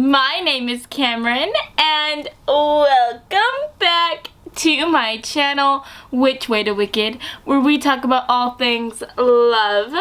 My name is Cameron, and welcome back to my channel, Which Way to Wicked, where we talk about all things love,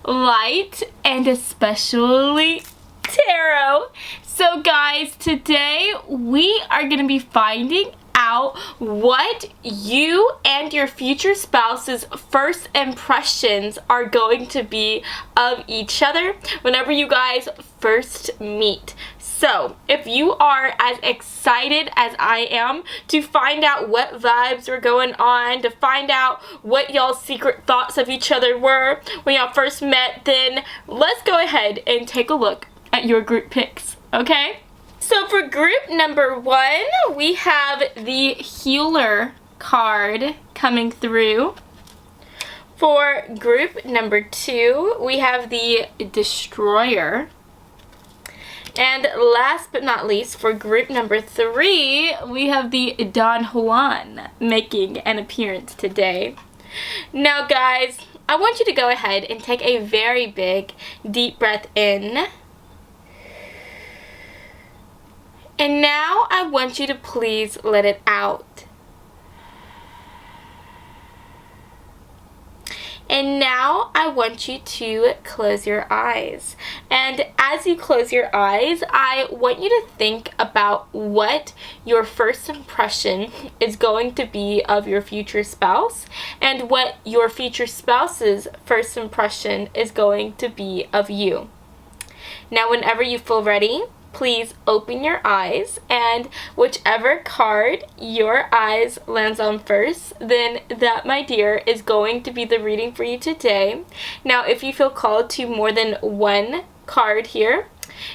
light, and especially tarot. So guys, today we are going to be finding out what you and your future spouse's first impressions are going to be of each other whenever you guys first meet. So, if you are as excited as I am to find out what vibes were going on, to find out what y'all's secret thoughts of each other were when y'all first met, then let's go ahead and take a look at your group picks, okay? So for group number 1, we have the Healer card coming through. For group number 2, we have the Destroyer. And last but not least, for group number 3, we have the Don Juan making an appearance today. Now guys, I want you to go ahead and take a very big, deep breath in. And now I want you to please let it out. And now I want you to close your eyes. And as you close your eyes, I want you to think about what your first impression is going to be of your future spouse and what your future spouse's first impression is going to be of you. Now, whenever you feel ready, please open your eyes, and whichever card your eyes lands on first, then that, my dear, is going to be the reading for you today. Now, if you feel called to more than one card here,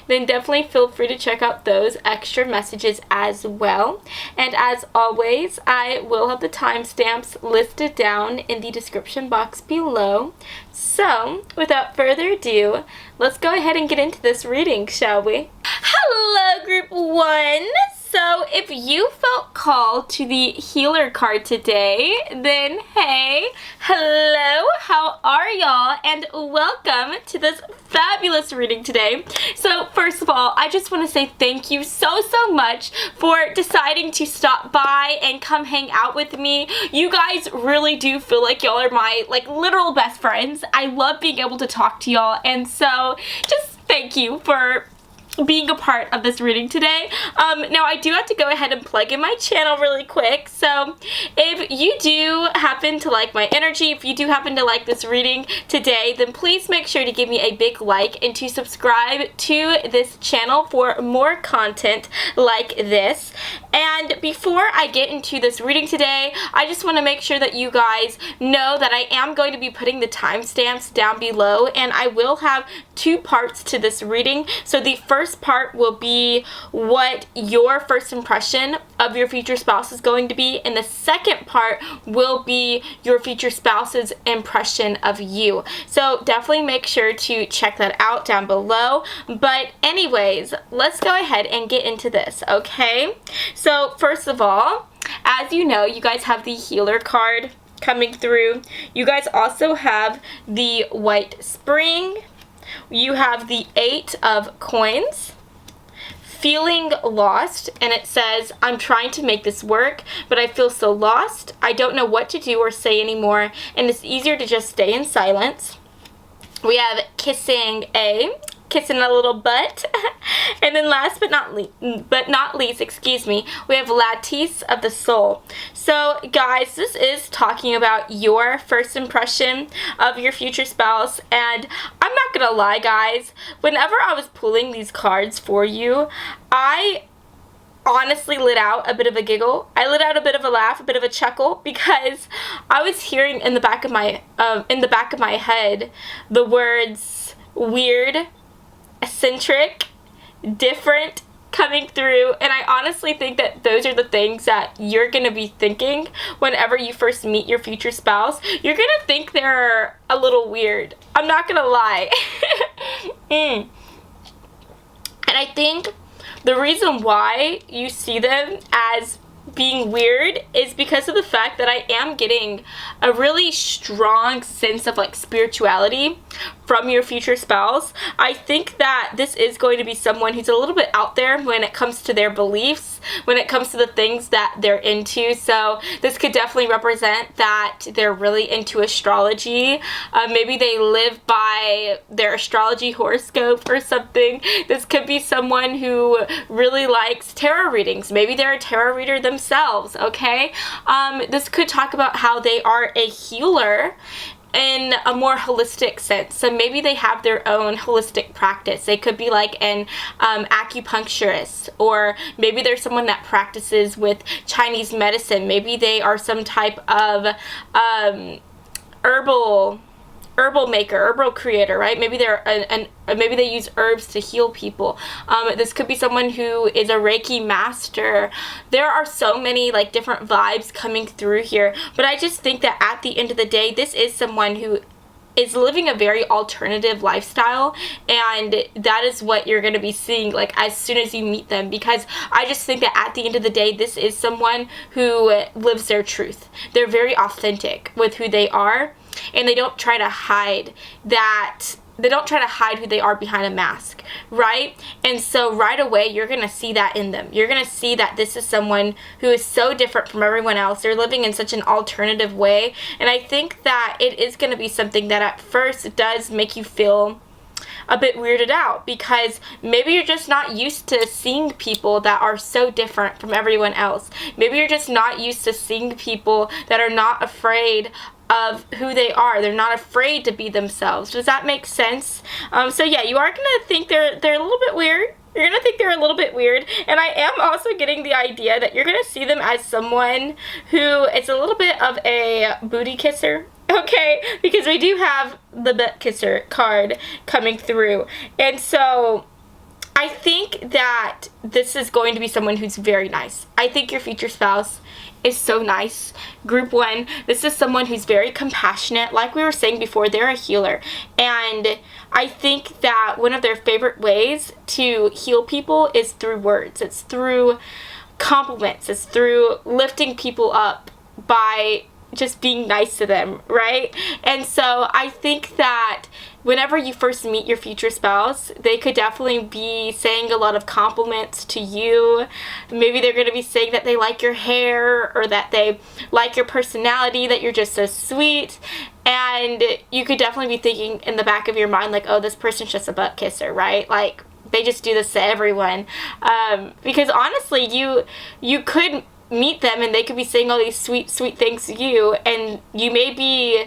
then definitely feel free to check out those extra messages as well. And as always, I will have the timestamps listed down in the description box below. So, without further ado, let's go ahead and get into this reading, shall we? Hello, group 1! So, if you felt called to the Healer card today, then hey, hello, how are y'all? And welcome to this fabulous reading today. So, first of all, I just want to say thank you so much for deciding to stop by and come hang out with me. You guys really do feel like y'all are my, literal best friends. I love being able to talk to y'all, and so just thank you for being a part of this reading today. Now I do have to go ahead and plug in my channel really quick. So if you do happen to like my energy, if you do happen to like this reading today, then please make sure to give me a big like and to subscribe to this channel for more content like this. And before I get into this reading today, I just want to make sure that you guys know that I am going to be putting the timestamps down below, and I will have 2 parts to this reading. So the first part will be what your first impression of your future spouse is going to be, and the second part will be your future spouse's impression of you. So definitely make sure to check that out down below. But anyways, let's go ahead and get into this, okay? So first of all, as you know, you guys have the Healer card coming through. You guys also have the White Spring. You have the 8 of Coins, feeling lost, and it says, I'm trying to make this work, but I feel so lost. I don't know what to do or say anymore, and it's easier to just stay in silence. We have kissing a little butt. And then last but not least, we have Lattice of the Soul. So guys, this is talking about your first impression of your future spouse, and I'm not gonna lie guys, whenever I was pulling these cards for you, I honestly let out a bit of a giggle. I let out a bit of a laugh, a bit of a chuckle, because I was hearing in the back of my head the words weird, eccentric, different coming through, and I honestly think that those are the things that you're gonna be thinking whenever you first meet your future spouse. You're gonna think they're a little weird. I'm not gonna lie. And I think the reason why you see them as being weird is because of the fact that I am getting a really strong sense of like spirituality from your future spouse. I think that this is going to be someone who's a little bit out there when it comes to their beliefs, when it comes to the things that they're into. So this could definitely represent that they're really into astrology. Maybe they live by their astrology horoscope or something. This could be someone who really likes tarot readings. Maybe they're a tarot reader themselves, okay? This could talk about how they are a healer in a more holistic sense. So maybe they have their own holistic practice. They could be like an acupuncturist, or maybe they're someone that practices with Chinese medicine. Maybe they are some type of herbal maker, herbal creator, right? Maybe they're maybe they use herbs to heal people. This could be someone who is a Reiki master. There are so many like different vibes coming through here, but I just think that at the end of the day, this is someone who is living a very alternative lifestyle, and that is what you're going to be seeing like as soon as you meet them, because I just think that at the end of the day, this is someone who lives their truth. They're very authentic with who they are, and they don't try to hide that. They don't try to hide who they are behind a mask, right? And so right away, you're going to see that in them. You're going to see that this is someone who is so different from everyone else. They're living in such an alternative way. And I think that it is going to be something that at first does make you feel a bit weirded out, because maybe you're just not used to seeing people that are so different from everyone else. Maybe you're just not used to seeing people that are not afraid of who they are. They're not afraid to be themselves. Does that make sense? So yeah, you are gonna think they're a little bit weird. You're gonna think they're a little bit weird, and I am also getting the idea that you're gonna see them as someone who is a little bit of a booty kisser. Okay, because we do have the butt kisser card coming through, and so I think that this is going to be someone who's very nice. I think your future spouse is so nice. Group 1, this is someone who's very compassionate. Like we were saying before, they're a healer. And I think that one of their favorite ways to heal people is through words. It's through compliments. It's through lifting people up by just being nice to them, right? And so I think that whenever you first meet your future spouse, they could definitely be saying a lot of compliments to you. Maybe they're going to be saying that they like your hair, or that they like your personality, that you're just so sweet. And you could definitely be thinking in the back of your mind, like, oh, this person's just a butt kisser, right? Like, they just do this to everyone. Because honestly, you could meet them and they could be saying all these sweet things to you, and you maybe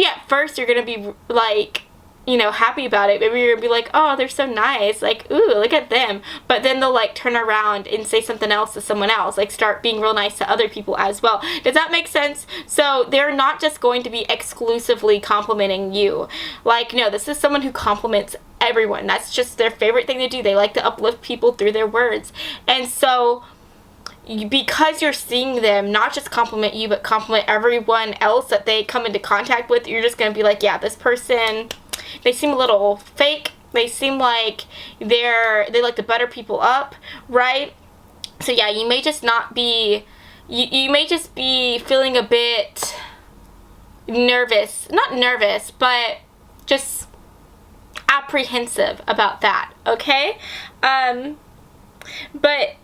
at first you're gonna be like, you know, happy about it. Maybe you're gonna be like, oh, they're so nice, like, ooh, look at them. But then they'll like turn around and say something else to someone else, like start being real nice to other people as well. Does that make sense? So they're not just going to be exclusively complimenting you. Like, no, this is someone who compliments everyone. That's just their favorite thing to do. They like to uplift people through their words. And so because you're seeing them not just compliment you, but compliment everyone else that they come into contact with, you're just going to be like, yeah, this person, they seem a little fake. They seem like they like to butter people up, right? So yeah, you may just not be, you may just be feeling a bit nervous. Not nervous, but just apprehensive about that, okay? But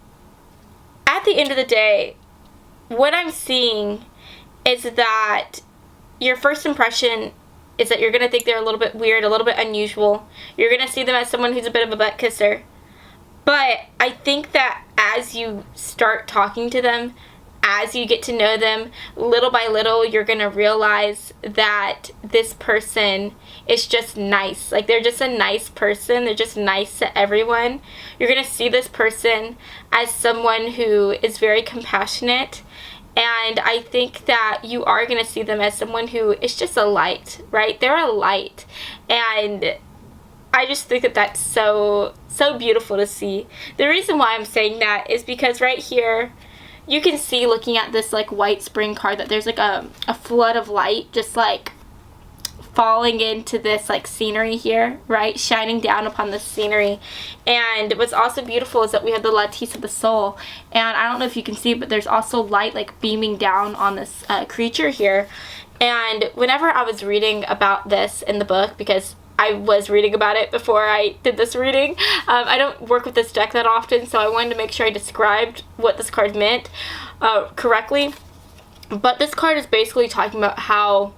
at the end of the day, what I'm seeing is that your first impression is that you're going to think they're a little bit weird, a little bit unusual. You're going to see them as someone who's a bit of a butt kisser. But I think that as you start talking to them, as you get to know them, little by little, you're going to realize that this person is just nice. Like, they're just a nice person. They're just nice to everyone. You're going to see this person as someone who is very compassionate. And I think that you are going to see them as someone who is just a light, right? They're a light. And I just think that that's so beautiful to see. The reason why I'm saying that is because right here, you can see, looking at this like white spring card, that there's like a flood of light just like falling into this like scenery here, right? Shining down upon this scenery. And what's also beautiful is that we have the lattice of the soul. And I don't know if you can see, but there's also light like beaming down on this creature here. And whenever I was reading about this in the book, because I was reading about it before I did this reading, I don't work with this deck that often, so I wanted to make sure I described what this card meant correctly. But this card is basically talking about how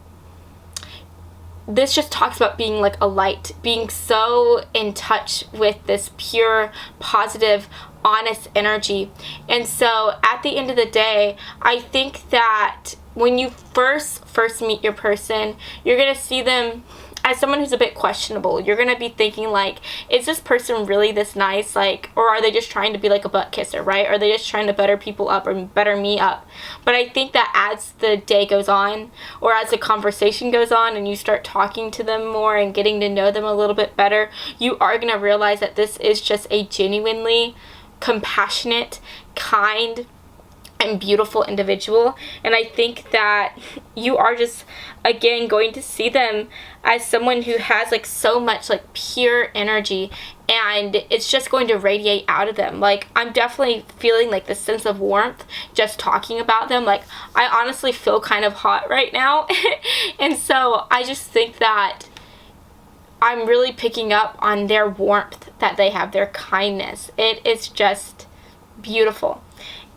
this just talks about being like a light, being so in touch with this pure, positive, honest energy. And so at the end of the day, I think that when you first meet your person, you're going to see them as someone who's a bit questionable. You're going to be thinking like, is this person really this nice? Like, or are they just trying to be like a butt kisser, right? Are they just trying to butter people up or butter me up? But I think that as the day goes on, or as the conversation goes on and you start talking to them more and getting to know them a little bit better, you are going to realize that this is just a genuinely compassionate, kind, and beautiful individual. And I think that you are just, again, going to see them as someone who has like so much like pure energy, and it's just going to radiate out of them. Like, I'm definitely feeling like this sense of warmth just talking about them. Like, I honestly feel kind of hot right now. And so I just think that I'm really picking up on their warmth that they have, their kindness. It is just beautiful.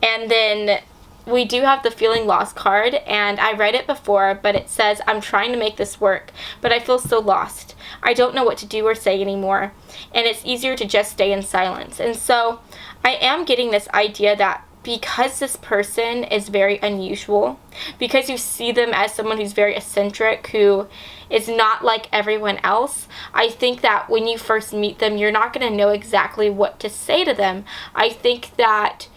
And then we do have the Feeling Lost card, and I read it before, but it says, I'm trying to make this work, but I feel so lost. I don't know what to do or say anymore, and it's easier to just stay in silence. And so I am getting this idea that because this person is very unusual, because you see them as someone who's very eccentric, who is not like everyone else, I think that when you first meet them, you're not going to know exactly what to say to them. I think that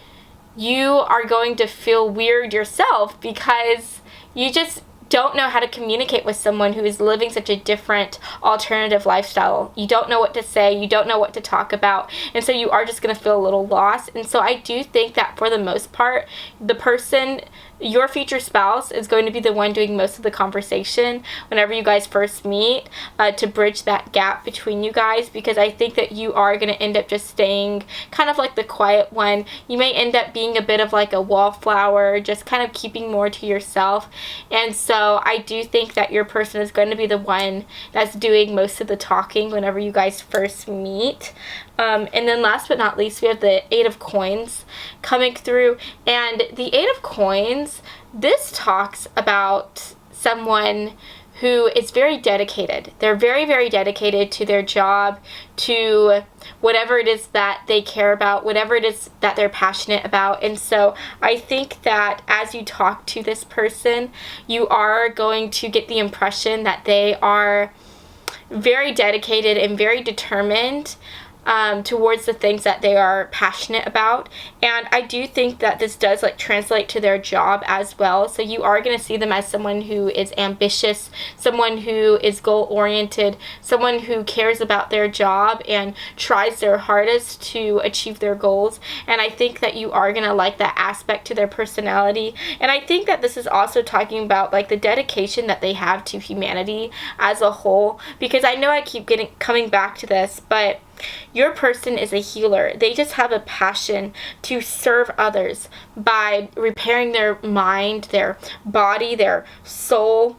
you are going to feel weird yourself because you just don't know how to communicate with someone who is living such a different alternative lifestyle. You don't know what to say, you don't know what to talk about, and so you are just going to feel a little lost. And so I do think that for the most part, the person, your future spouse, is going to be the one doing most of the conversation whenever you guys first meet, to bridge that gap between you guys, because I think that you are going to end up just staying kind of like the quiet one. You may end up being a bit of like a wallflower, just kind of keeping more to yourself. And so I do think that your person is going to be the one that's doing most of the talking whenever you guys first meet. And then last but not least, we have the Eight of Coins coming through. And the Eight of Coins, this talks about someone who is very dedicated. They're very, very dedicated to their job, to whatever it is that they care about, whatever it is that they're passionate about. And so I think that as you talk to this person, you are going to get the impression that they are very dedicated and very determined towards the things that they are passionate about. And I do think that this does like translate to their job as well. So you are going to see them as someone who is ambitious, someone who is goal oriented, someone who cares about their job and tries their hardest to achieve their goals. And I think that you are going to like that aspect to their personality. And I think that this is also talking about like the dedication that they have to humanity as a whole, because I know I keep coming back to this, but your person is a healer. They just have a passion to serve others by repairing their mind, their body, their soul.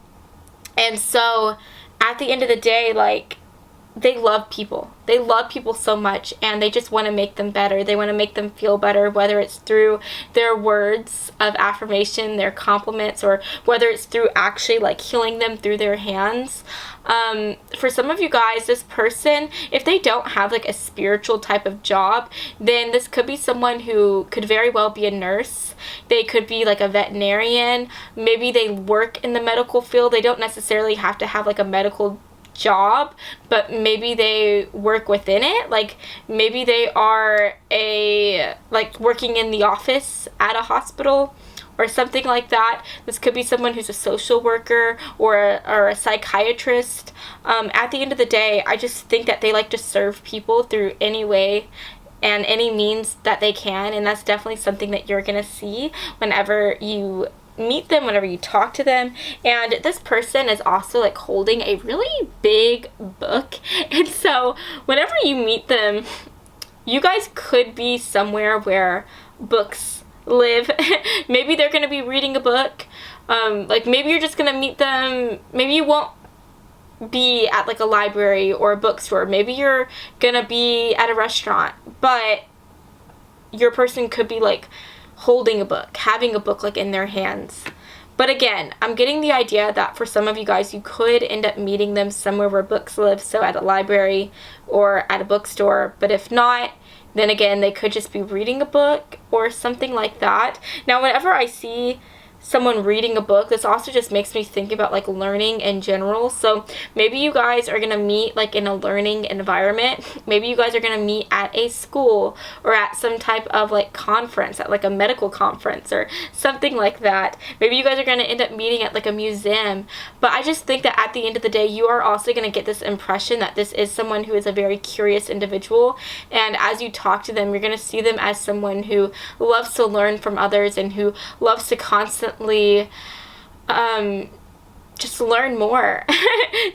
And so at the end of the day, like, they love people. They love people so much, and they just want to make them better. They want to make them feel better, whether it's through their words of affirmation, their compliments, or whether it's through actually like healing them through their hands. For some of you guys, this person, if they don't have like a spiritual type of job, then this could be someone who could very well be a nurse. They could be like a veterinarian. Maybe they work in the medical field. They don't necessarily have to have like a medical job, but maybe they work within it. Like maybe they are working in the office at a hospital or something like that. This could be someone who's a social worker or a psychiatrist. At the end of the day, I just think that they like to serve people through any way and any means that they can, and that's definitely something that you're gonna see whenever you meet them, whenever you talk to them. And this person is also like holding a really big book. And so whenever you meet them, you guys could be somewhere where books live. Maybe they're going to be reading a book. Like maybe you're just going to meet them. Maybe you won't be at like a library or a bookstore. Maybe you're going to be at a restaurant. But your person could be like holding a book, having a book like in their hands. But again, I'm getting the idea that for some of you guys, you could end up meeting them somewhere where books live, so at a library or at a bookstore. But if not, then again, they could just be reading a book or something like that. Now, whenever I see someone reading a book, this also just makes me think about like learning in general. So maybe you guys are gonna meet like in a learning environment. Maybe you guys are gonna meet at a school or at some type of like conference, at like a medical conference or something like that. Maybe you guys are gonna end up meeting at like a museum. But I just think that at the end of the day, you are also gonna get this impression that this is someone who is a very curious individual, and as you talk to them, you're gonna see them as someone who loves to learn from others and who loves to constantly just learn more.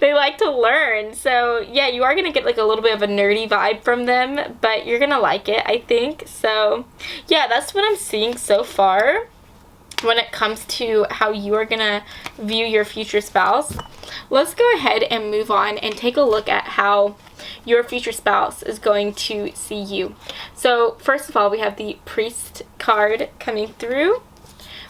They like to learn. So yeah, you are going to get like a little bit of a nerdy vibe from them, but you're going to like it, I think. So yeah, that's what I'm seeing so far when it comes to how you are going to view your future spouse. Let's go ahead and move on and take a look at how your future spouse is going to see you. So first of all, we have the Priest card coming through.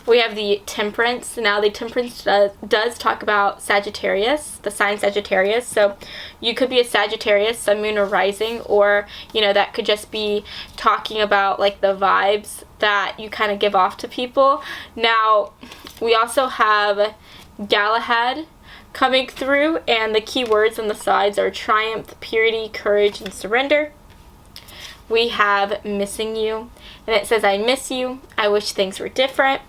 We have the Temperance. Now, the Temperance does talk about Sagittarius, the sign Sagittarius. So you could be a Sagittarius, Sun, Moon, or Rising, or, you know, that could just be talking about, like, the vibes that you kind of give off to people. Now, we also have Galahad coming through, and the key words on the sides are triumph, purity, courage, and surrender. We have Missing You, and it says, I miss you. I wish things were different.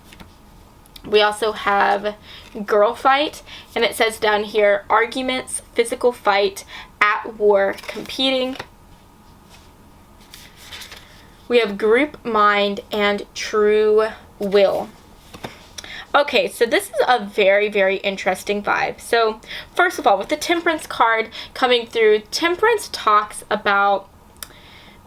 We also have Girl Fight, and it says down here, arguments, physical fight, at war, competing. We have Group Mind and True Will. Okay, so this is a very, very interesting vibe. So first of all, with the Temperance card coming through, Temperance talks about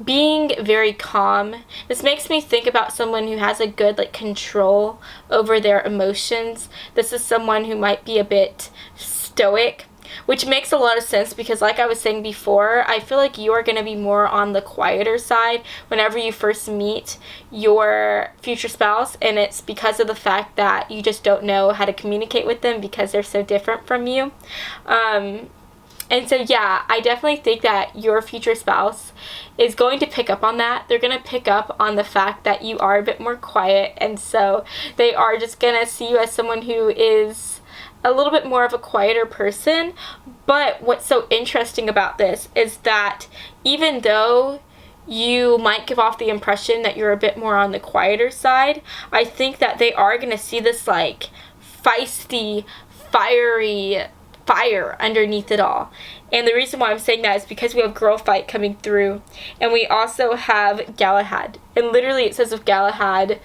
being very calm. This makes me think about someone who has a good like control over their emotions. This is someone who might be a bit stoic, which makes a lot of sense because like I was saying before, I feel like you are going to be more on the quieter side whenever you first meet your future spouse, and it's because of the fact that you just don't know how to communicate with them because they're so different from you. And so, yeah, I definitely think that your future spouse is going to pick up on that. They're going to pick up on the fact that you are a bit more quiet. And so they are just going to see you as someone who is a little bit more of a quieter person. But what's so interesting about this is that even though you might give off the impression that you're a bit more on the quieter side, I think that they are going to see this like feisty, fiery fire underneath it all. And the reason why I'm saying that is because we have Girl Fight coming through, and we also have Galahad, and literally it says of Galahad,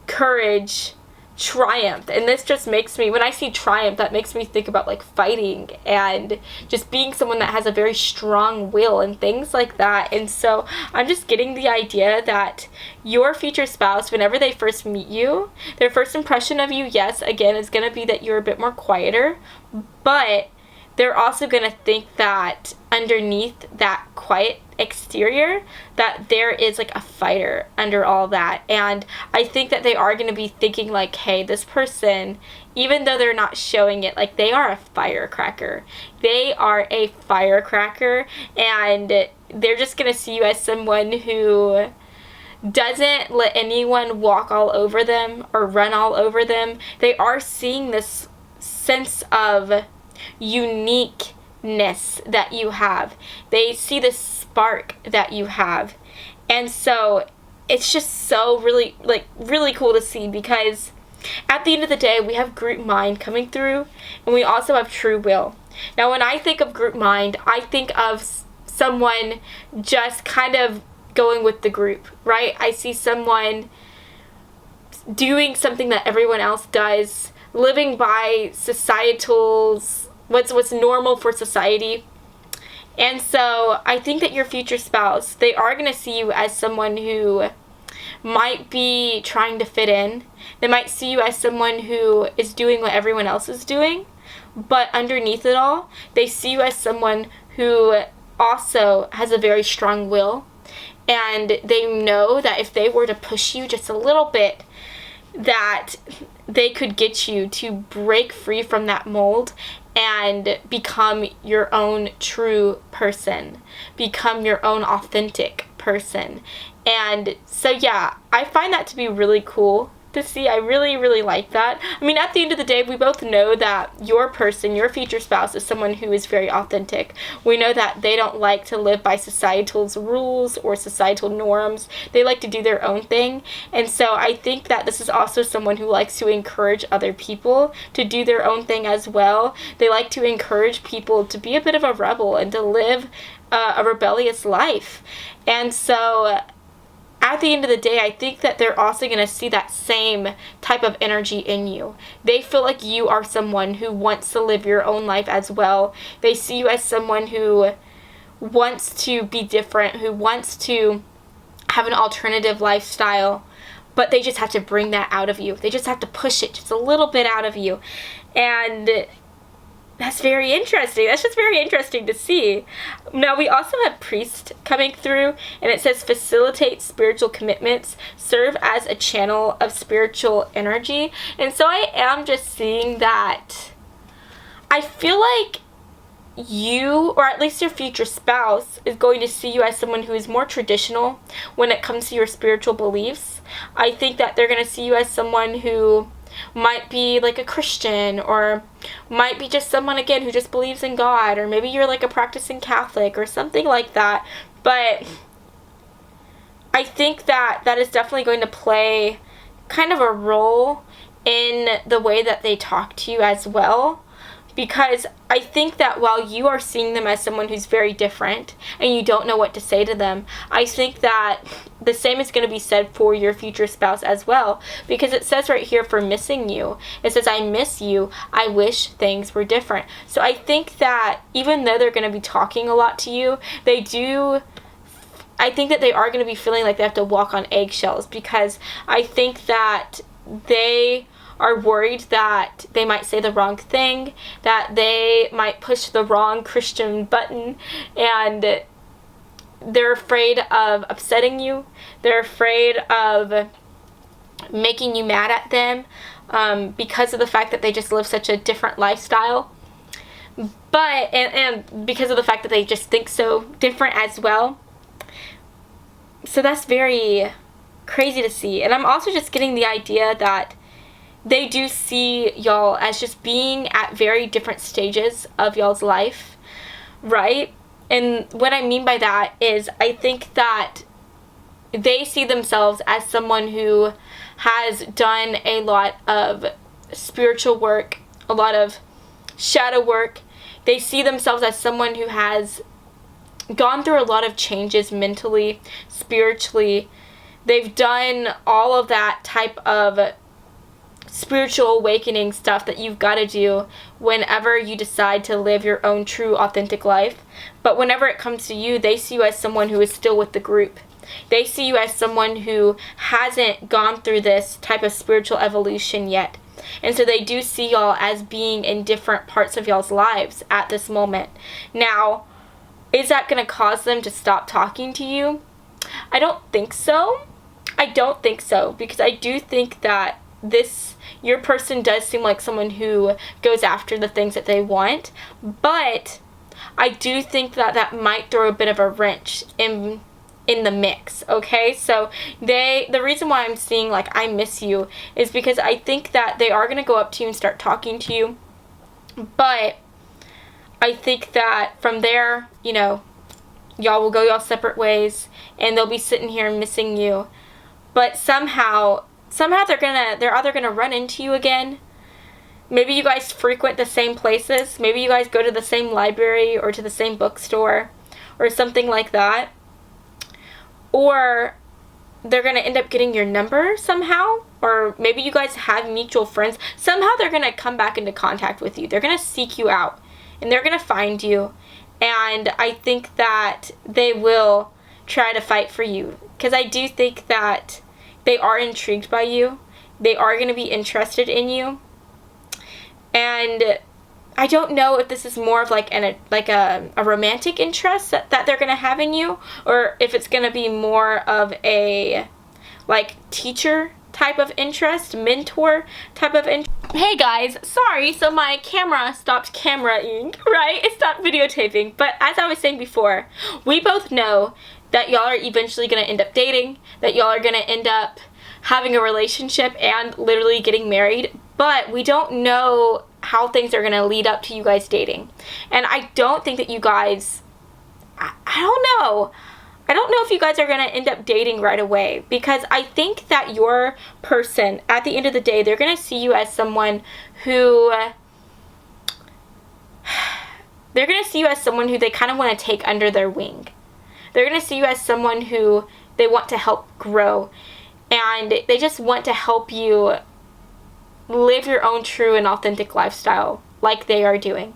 courage, triumph. And this just makes me, when I see triumph, that makes me think about like fighting and just being someone that has a very strong will and things like that. And so I'm just getting the idea that your future spouse, whenever they first meet you, their first impression of you, yes, again, is going to be that you're a bit more quieter, but they're also going to think that underneath that quiet exterior, that there is like a fighter under all that. And I think that they are going to be thinking like, hey, this person, even though they're not showing it, like they are a firecracker. They are a firecracker, and they're just going to see you as someone who doesn't let anyone walk all over them or run all over them. They are seeing this sense of uniqueness that you have. They see the spark that you have. And so it's just so really cool to see, because at the end of the day, we have Group Mind coming through, and we also have True Will. Now, when I think of Group Mind, I think of someone just kind of going with the group, right? I see someone doing something that everyone else does, living by societal's, what's normal for society. And so I think that your future spouse, they are going to see you as someone who might be trying to fit in. They might see you as someone who is doing what everyone else is doing, but underneath it all, they see you as someone who also has a very strong will, and they know that if they were to push you just a little bit, that they could get you to break free from that mold and become your own true person, become your own authentic person. And so yeah, I find that to be really cool to see. I really, really like that. I mean, at the end of the day, we both know that your person, your future spouse, is someone who is very authentic. We know that they don't like to live by societal's rules or societal norms. They like to do their own thing. And so I think that this is also someone who likes to encourage other people to do their own thing as well. They like to encourage people to be a bit of a rebel and to live a rebellious life. And so at the end of the day, I think that they're also going to see that same type of energy in you. They feel like you are someone who wants to live your own life as well. They see you as someone who wants to be different, who wants to have an alternative lifestyle, but they just have to bring that out of you. They just have to push it just a little bit out of you. And that's very interesting. That's just very interesting to see. Now, we also have priest coming through, and it says facilitate spiritual commitments, serve as a channel of spiritual energy. And so I am just seeing that I feel like you, or at least your future spouse, is going to see you as someone who is more traditional when it comes to your spiritual beliefs. I think that they're going to see you as someone who might be like a Christian, or might be just someone, again, who just believes in God, or maybe you're like a practicing Catholic or something like that. But I think that that is definitely going to play kind of a role in the way that they talk to you as well. Because I think that while you are seeing them as someone who's very different and you don't know what to say to them, I think that the same is going to be said for your future spouse as well. Because it says right here, for missing you, it says, I miss you, I wish things were different. So I think that even though they're going to be talking a lot to you, I think that they are going to be feeling like they have to walk on eggshells, because I think that they are worried that they might say the wrong thing, that they might push the wrong Christian button, and they're afraid of upsetting you. They're afraid of making you mad at them because of the fact that they just live such a different lifestyle. But, and because of the fact that they just think so different as well. So that's very crazy to see. And I'm also just getting the idea that they do see y'all as just being at very different stages of y'all's life, right? And what I mean by that is, I think that they see themselves as someone who has done a lot of spiritual work, a lot of shadow work. They see themselves as someone who has gone through a lot of changes mentally, spiritually. They've done all of that type of spiritual awakening stuff that you've got to do whenever you decide to live your own true authentic life. But whenever it comes to you, they see you as someone who is still with the group. They see you as someone who hasn't gone through this type of spiritual evolution yet. And so they do see y'all as being in different parts of y'all's lives at this moment. Now, is that going to cause them to stop talking to you? I don't think so. I don't think so, because I do think that your person does seem like someone who goes after the things that they want, but I do think that that might throw a bit of a wrench in the mix, okay? So the reason why I'm seeing like I miss you is because I think that they are going to go up to you and start talking to you, but I think that from there, y'all will go y'all separate ways, and they'll be sitting here missing you. But somehow they're either gonna run into you again. Maybe you guys frequent the same places. Maybe you guys go to the same library or to the same bookstore or something like that. Or they're gonna end up getting your number somehow. or maybe you guys have mutual friends, somehow they're going to come back into contact with you. They're going to seek you out, and they're going to find you. And I think that they will try to fight for you, because I do think that they are intrigued by you. They are going to be interested in you. And I don't know if this is more of like a romantic interest that they're going to have in you, or if it's going to be more of a like teacher type of interest, mentor type of interest. Hey guys, sorry, so my camera stopped cameraing, right? It stopped videotaping. But as I was saying before, we both know that y'all are eventually going to end up dating, that y'all are going to end up having a relationship and literally getting married, but we don't know how things are going to lead up to you guys dating. And I don't think that you guys, I don't know if you guys are going to end up dating right away, because I think that your person, at the end of the day, they're going to see you as someone who, they kind of want to take under their wing. They're going to see you as someone who they want to help grow, and they just want to help you live your own true and authentic lifestyle like they are doing.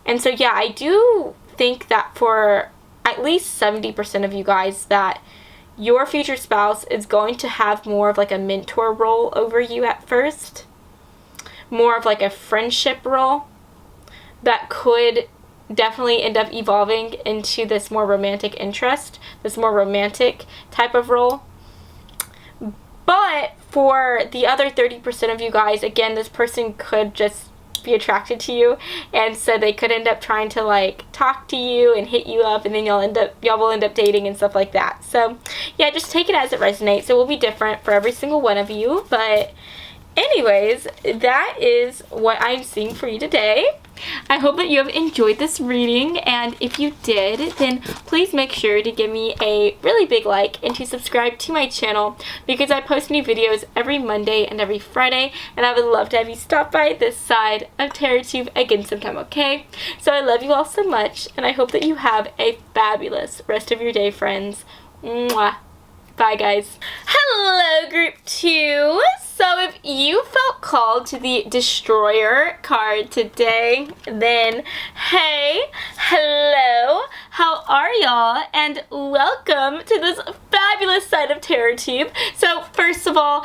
And so yeah, I do think that for at least 70% of you guys, that your future spouse is going to have more of like a mentor role over you at first, more of like a friendship role that could definitely end up evolving into this more romantic interest, this more romantic type of role. But for the other 30% of you guys, again, this person could just be attracted to you, and so they could end up trying to like talk to you and hit you up, and then y'all will end up dating and stuff like that. So yeah, just take it as it resonates. It will be different for every single one of you, but anyways, that is what I'm seeing for you today. I hope that you have enjoyed this reading, and if you did, then please make sure to give me a really big like and to subscribe to my channel, because I post new videos every Monday and every Friday, and I would love to have you stop by this side of TerraTube again sometime, okay? So I love you all so much, and I hope that you have a fabulous rest of your day, friends. Mwah. Bye, guys. Hello, group 2. So if you felt called to the Destroyer card today, then hey, hello, how are y'all? And welcome to this fabulous side of TerraTube. So first of all,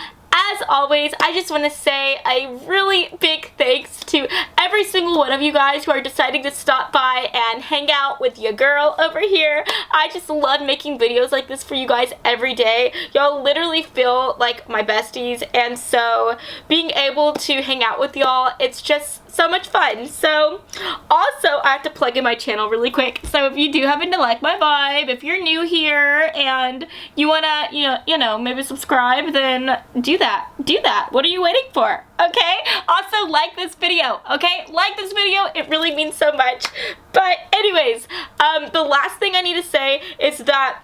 as always, I just want to say a really big thanks to every single one of you guys who are deciding to stop by and hang out with your girl over here. I just love making videos like this for you guys every day. Y'all literally feel like my besties, and so being able to hang out with y'all, it's just so much fun. So also, I have to plug in my channel really quick. So if you do happen to like my vibe, if you're new here and you wanna, you know, maybe subscribe, then do that. What are you waiting for? Okay? Also, like this video. Okay? Like this video. It really means so much. But anyways, the last thing I need to say is that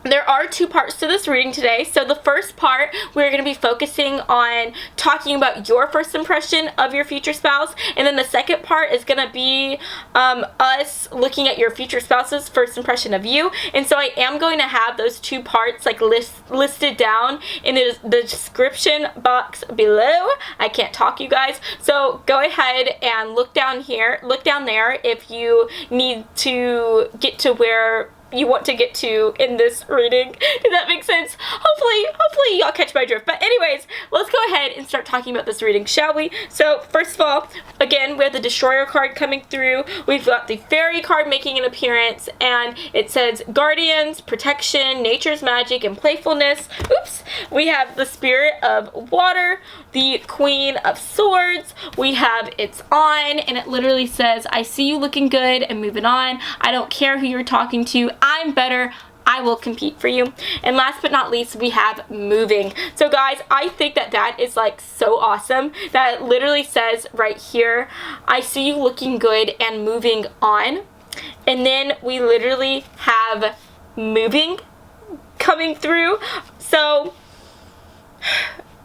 there are 2 parts to this reading today. So the first part, we're going to be focusing on talking about your first impression of your future spouse. And then the second part is going to be us looking at your future spouse's first impression of you. And so I am going to have those 2 parts like listed down in the description box below. I can't talk, you guys. So go ahead and look down here, look down there if you need to get to where you want to get to in this reading. Does that make sense? Hopefully y'all catch my drift. But anyways, let's go ahead and start talking about this reading, shall we? So first of all, again, we have the Destroyer card coming through. We've got the Fairy card making an appearance, and it says guardians, protection, nature's magic, and playfulness. Oops. We have the Spirit of Water, the Queen of Swords. We have It's On, and it literally says, I see you looking good and moving on. I don't care who you're talking to. I'm better. I will compete for you. And last but not least, we have moving. So guys, I think that that is like so awesome. That it literally says right here, I see you looking good and moving on. And then we literally have moving coming through. So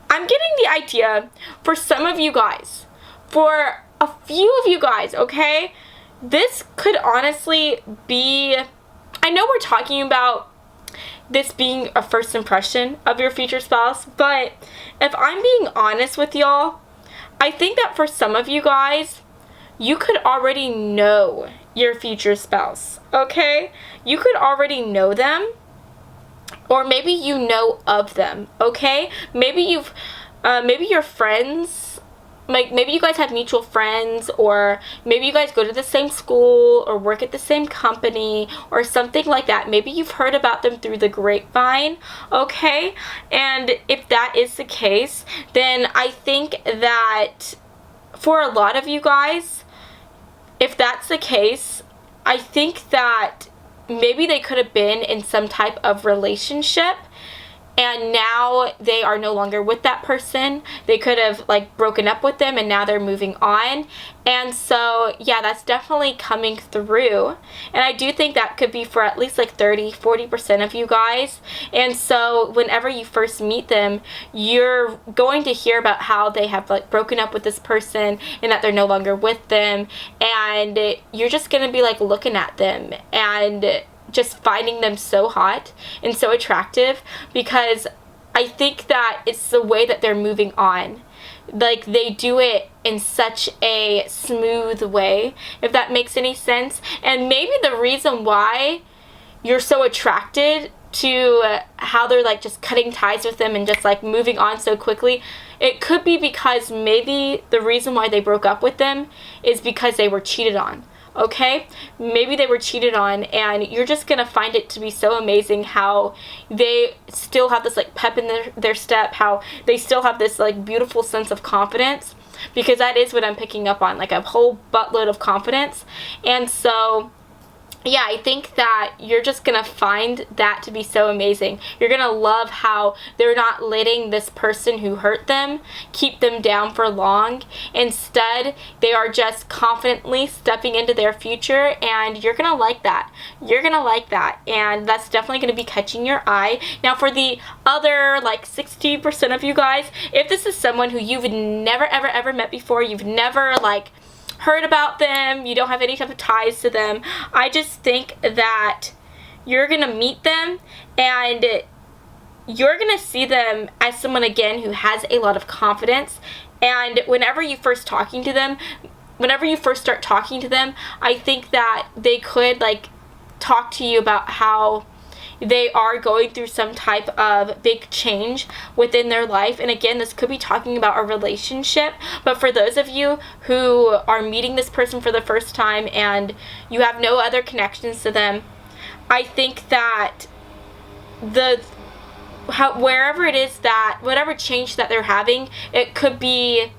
I'm getting the idea for some of you guys, for a few of you guys, okay? This could honestly be, I know we're talking about this being a first impression of your future spouse, but if I'm being honest with y'all, I think that for some of you guys, you could already know your future spouse, okay? You could already know them, or maybe you know of them, okay? Maybe your friends, like maybe you guys have mutual friends, or maybe you guys go to the same school or work at the same company or something like that. Maybe you've heard about them through the grapevine, okay? And if that is the case, then I think that for a lot of you guys, if that's the case, I think that maybe they could have been in some type of relationship, and now they are no longer with that person. They could have like broken up with them and now they're moving on. And so yeah, that's definitely coming through. And I do think that could be for at least like 30-40% of you guys. And so whenever you first meet them, you're going to hear about how they have like broken up with this person and that they're no longer with them, and you're just gonna be like looking at them and just finding them so hot and so attractive, because I think that it's the way that they're moving on. Like, they do it in such a smooth way, if that makes any sense. And maybe the reason why you're so attracted to how they're like just cutting ties with them and just like moving on so quickly, it could be because maybe the reason why they broke up with them is because they were cheated on. Okay, maybe they were cheated on, and you're just gonna find it to be so amazing how they still have this like pep in their step, how they still have this like beautiful sense of confidence, because that is what I'm picking up on, like a whole buttload of confidence. And so yeah, I think that you're just gonna find that to be so amazing. You're gonna love how they're not letting this person who hurt them keep them down for long. Instead, they are just confidently stepping into their future, and you're gonna like that. You're gonna like that, and that's definitely gonna be catching your eye. Now, for the other like 60% of you guys, if this is someone who you've never ever met before, you've never like heard about them, you don't have any type of ties to them, I just think that you're gonna meet them and you're gonna see them as someone again who has a lot of confidence. And whenever you first start talking to them, I think that they could like talk to you about how they are going through some type of big change within their life. And again, this could be talking about a relationship, but for those of you who are meeting this person for the first time and you have no other connections to them, I think that wherever it is that whatever change that they're having, it could be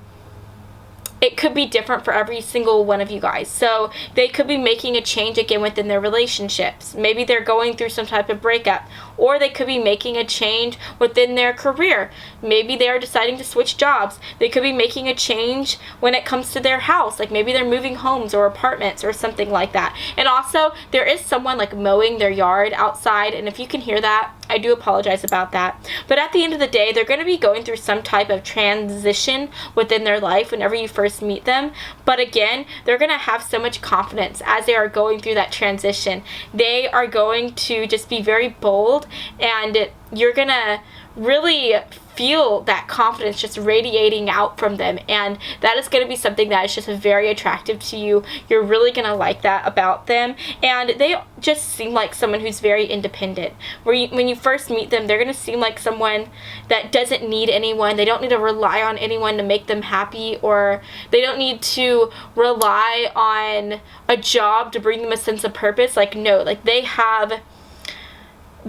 different for every single one of you guys. So they could be making a change again within their relationships. Maybe they're going through some type of breakup, or they could be making a change within their career. Maybe they are deciding to switch jobs. They could be making a change when it comes to their house, like maybe they're moving homes or apartments or something like that. And also, there is someone like mowing their yard outside, and if you can hear that, I do apologize about that. But at the end of the day, they're going to be going through some type of transition within their life whenever you first meet them. But again, they're going to have so much confidence as they are going through that transition. They are going to just be very bold, and you're going to really feel that confidence just radiating out from them, and that is going to be something that is just very attractive to you. You're really going to like that about them, and they just seem like someone who's very independent. When you first meet them, they're going to seem like someone that doesn't need anyone. They don't need to rely on anyone to make them happy, or they don't need to rely on a job to bring them a sense of purpose. Like, no, like they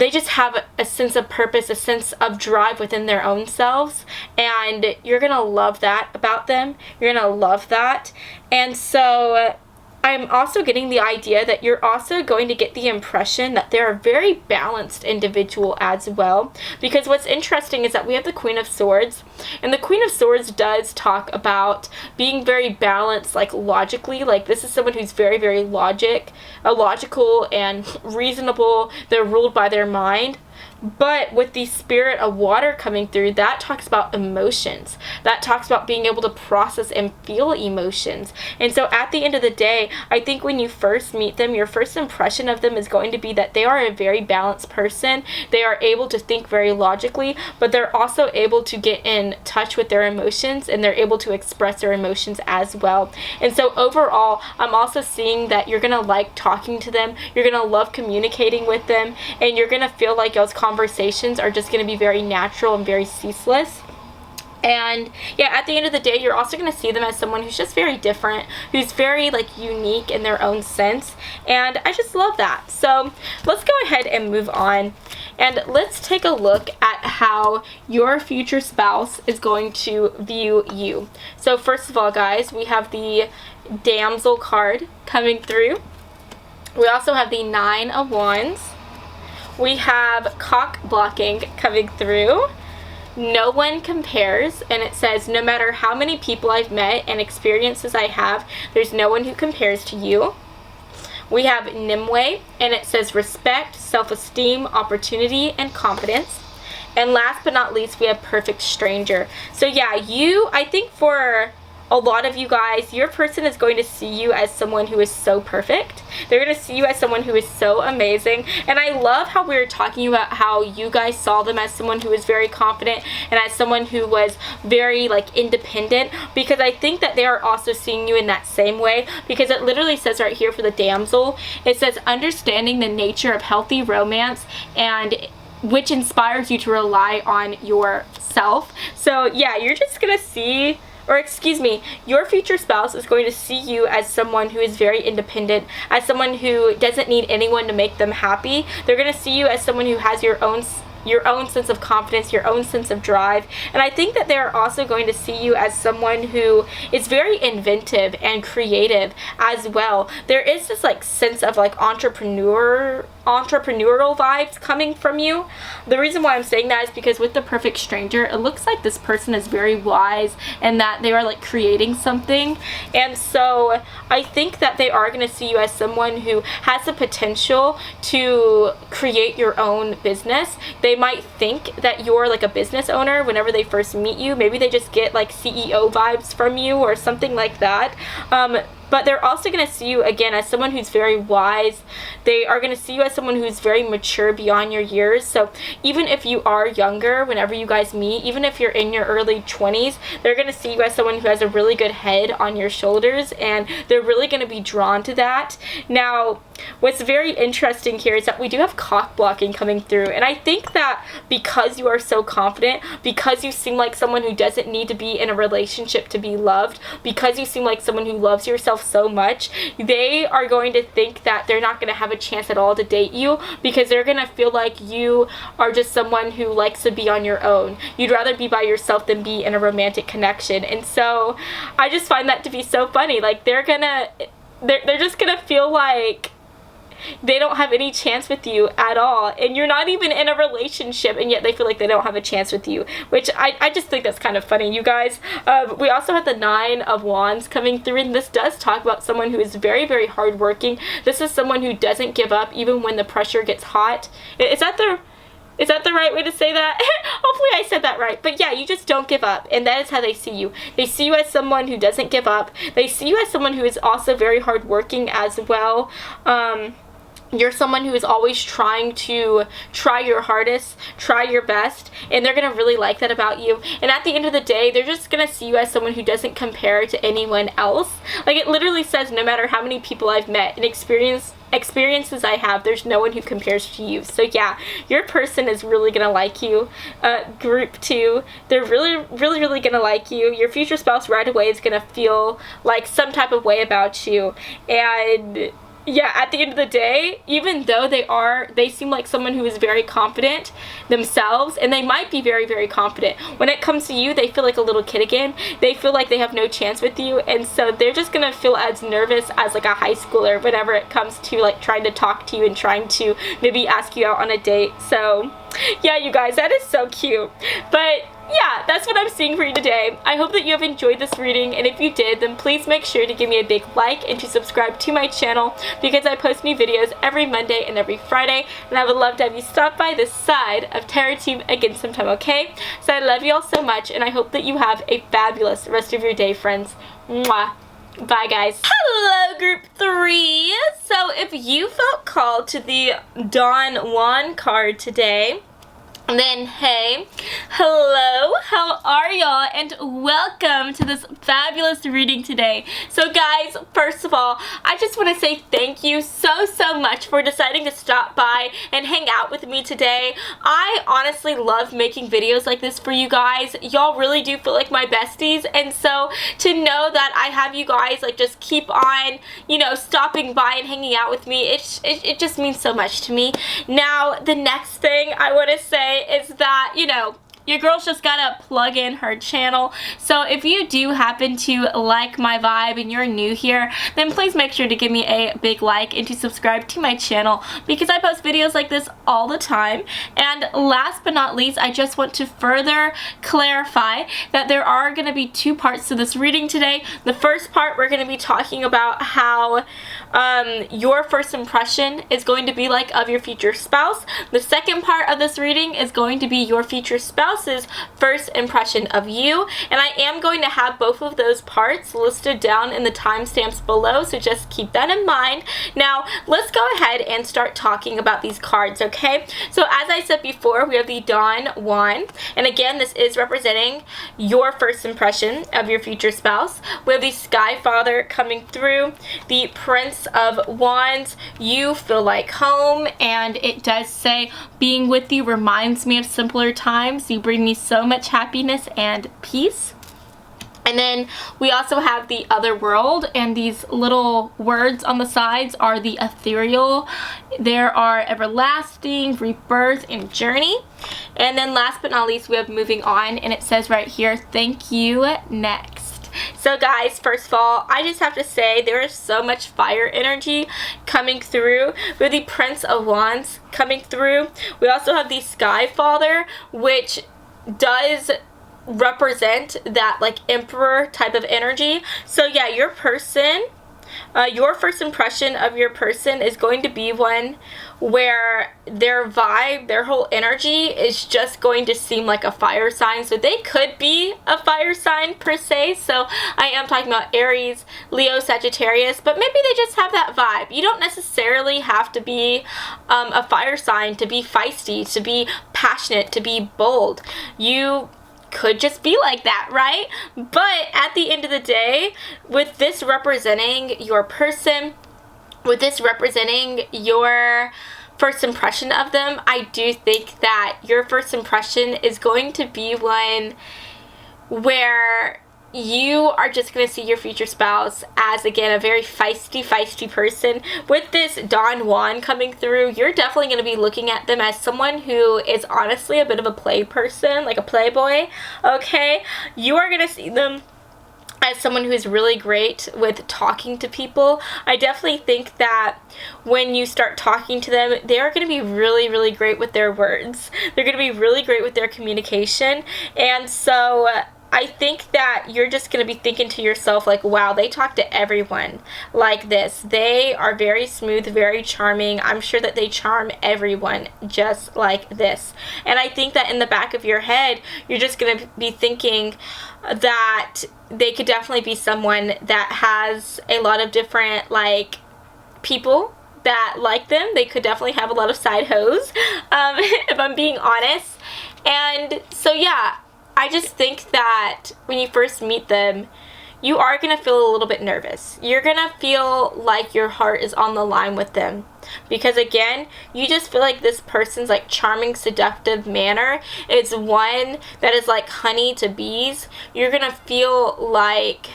just have a sense of purpose, a sense of drive within their own selves, and you're going to love that about them. You're going to love that. And so I'm also getting the idea that you're also going to get the impression that they're a very balanced individual as well, because what's interesting is that we have the Queen of Swords, and the Queen of Swords does talk about being very balanced, like logically. Like, this is someone who's very, very logical and reasonable. They're ruled by their mind. But with the spirit of water coming through, that talks about emotions. That talks about being able to process and feel emotions. And so at the end of the day, I think when you first meet them, your first impression of them is going to be that they are a very balanced person. They are able to think very logically, but they're also able to get in touch with their emotions, and they're able to express their emotions as well. And so overall, I'm also seeing that you're going to like talking to them, you're going to love communicating with them, and you're going to feel like those conversations are just going to be very natural and very ceaseless. And yeah, at the end of the day, you're also going to see them as someone who's just very different, who's very like unique in their own sense, and I just love that. So let's go ahead and move on, and let's take a look at how your future spouse is going to view you. So first of all, guys, we have the Damsel card coming through. We also have the Nine of Wands. We have cock blocking coming through. No one compares, and it says, no matter how many people I've met and experiences I have, there's no one who compares to you. We have Nimue, and it says respect, self-esteem, opportunity, and confidence. And last but not least, we have perfect stranger. So yeah, I think for a lot of you guys, your person is going to see you as someone who is so perfect. They're going to see you as someone who is so amazing. And I love how we were talking about how you guys saw them as someone who was very confident and as someone who was very like independent, because I think that they are also seeing you in that same way, because it literally says right here for the damsel, it says understanding the nature of healthy romance and which inspires you to rely on yourself. So yeah, you're just going to see, or excuse me, your future spouse is going to see you as someone who is very independent, as someone who doesn't need anyone to make them happy. They're going to see you as someone who has your own sense of confidence, your own sense of drive. And I think that they're also going to see you as someone who is very inventive and creative as well. There is this like sense of like entrepreneurial vibes coming from you. The reason why I'm saying that is because with the perfect stranger, it looks like this person is very wise and that they are like creating something. And so I think that they are going to see you as someone who has the potential to create your own business. They might think that you're like a business owner whenever they first meet you. Maybe they just get like CEO vibes from you or something like that. But they're also going to see you, again, as someone who's very wise. They are going to see you as someone who's very mature beyond your years. So even if you are younger, whenever you guys meet, even if you're in your early 20s, they're going to see you as someone who has a really good head on your shoulders, and they're really going to be drawn to that. Now, what's very interesting here is that we do have cock blocking coming through, and I think that because you are so confident, because you seem like someone who doesn't need to be in a relationship to be loved, because you seem like someone who loves yourself so much, they are going to think that they're not going to have a chance at all to date you, because they're going to feel like you are just someone who likes to be on your own. You'd rather be by yourself than be in a romantic connection. And so I just find that to be so funny. Like they're just gonna feel like they don't have any chance with you at all, and you're not even in a relationship, and yet they feel like they don't have a chance with you, which I just think that's kind of funny, you guys. We also have the Nine of Wands coming through, and this does talk about someone who is very, very hardworking. This is someone who doesn't give up even when the pressure gets hot. Is that the right way to say that? Hopefully I said that right. But yeah, you just don't give up, and that is how they see you. They see you as someone who doesn't give up. They see you as someone who is also very hardworking as well. You're someone who is always trying to try your hardest, try your best, and they're going to really like that about you. And at the end of the day, they're just going to see you as someone who doesn't compare to anyone else. Like it literally says, no matter how many people I've met and experiences I have, there's no one who compares to you. So yeah, your person is really gonna like you. Group 2, they're really gonna like you. Your future spouse right away is gonna feel like some type of way about you. And yeah, at the end of the day, even though they seem like someone who is very confident themselves, and they might be very, very confident, when it comes to you, they feel like a little kid again. They feel like they have no chance with you, and so they're just gonna feel as nervous as like a high schooler whenever it comes to like trying to talk to you and trying to maybe ask you out on a date. So Yeah, you guys, that is so cute. But yeah, that's what I'm seeing for you today. I hope that you have enjoyed this reading, and if you did, then please make sure to give me a big like and to subscribe to my channel, because I post new videos every Monday and every Friday, and I would love to have you stop by this side of Tarot Tube again sometime, okay? So I love you all so much, and I hope that you have a fabulous rest of your day, friends. Mwah. Bye, guys. Hello, group 3. So if you felt called to the Don Juan card today, then hey, hello, how are y'all, and welcome to this fabulous reading today. So guys, first of all, I just want to say thank you so much for deciding to stop by and hang out with me today. I honestly love making videos like this for you guys. Y'all really do feel like my besties, and so to know that I have you guys like just keep on, you know, stopping by and hanging out with me, it just means so much to me. Now, the next thing I want to say is that, you know, your girl's just gotta plug in her channel. So if you do happen to like my vibe and you're new here, then please make sure to give me a big like and to subscribe to my channel, because I post videos like this all the time. And last but not least, I just want to further clarify that there are going to be 2 parts to this reading today. The first part, we're going to be talking about how your first impression is going to be like of your future spouse. The second part of this reading is going to be your future spouse's first impression of you, and I am going to have both of those parts listed down in the timestamps below, so just keep that in mind. Now let's go ahead and start talking about these cards, okay? So as I said before, we have the Don Juan, and again, this is representing your first impression of your future spouse. We have the Sky Father coming through, the Prince of Wands, you feel like home, and it does say, being with you reminds me of simpler times. You bring me so much happiness and peace. And then we also have the Other World, and these little words on the sides are the ethereal. There are everlasting, rebirth, and journey. And then last but not least, we have moving on, and it says right here, thank you, next. So guys, first of all, I just have to say there is so much fire energy coming through. We have the Prince of Wands coming through. We also have the Sky Father, which does represent that like emperor type of energy. So yeah, your person, your first impression of your person is going to be one where their vibe, their whole energy is just going to seem like a fire sign. So they could be a fire sign per se. So I am talking about Aries, Leo, Sagittarius, but maybe they just have that vibe. You don't necessarily have to be a fire sign to be feisty, to be passionate, to be bold. You could just be like that, right? But at the end of the day, with this representing your person, with this representing your first impression of them, I do think that your first impression is going to be one where you are just going to see your future spouse as, again, a very feisty person. With this Don Juan coming through, you're definitely going to be looking at them as someone who is honestly a bit of a play person, like a playboy, okay? You are going to see them as someone who is really great with talking to people. I definitely think that when you start talking to them, they are going to be really great with their words. They're going to be really great with their communication. And so I think that you're just going to be thinking to yourself like, wow, they talk to everyone like this. They are very smooth, very charming. I'm sure that they charm everyone just like this. And I think that in the back of your head, you're just going to be thinking that they could definitely be someone that has a lot of different like people that like them. They could definitely have a lot of side hoes, if I'm being honest. And so yeah, I just think that when you first meet them, you are going to feel a little bit nervous. You're going to feel like your heart is on the line with them. Because again, you just feel like this person's like charming, seductive manner is one that is like honey to bees. You're going to feel like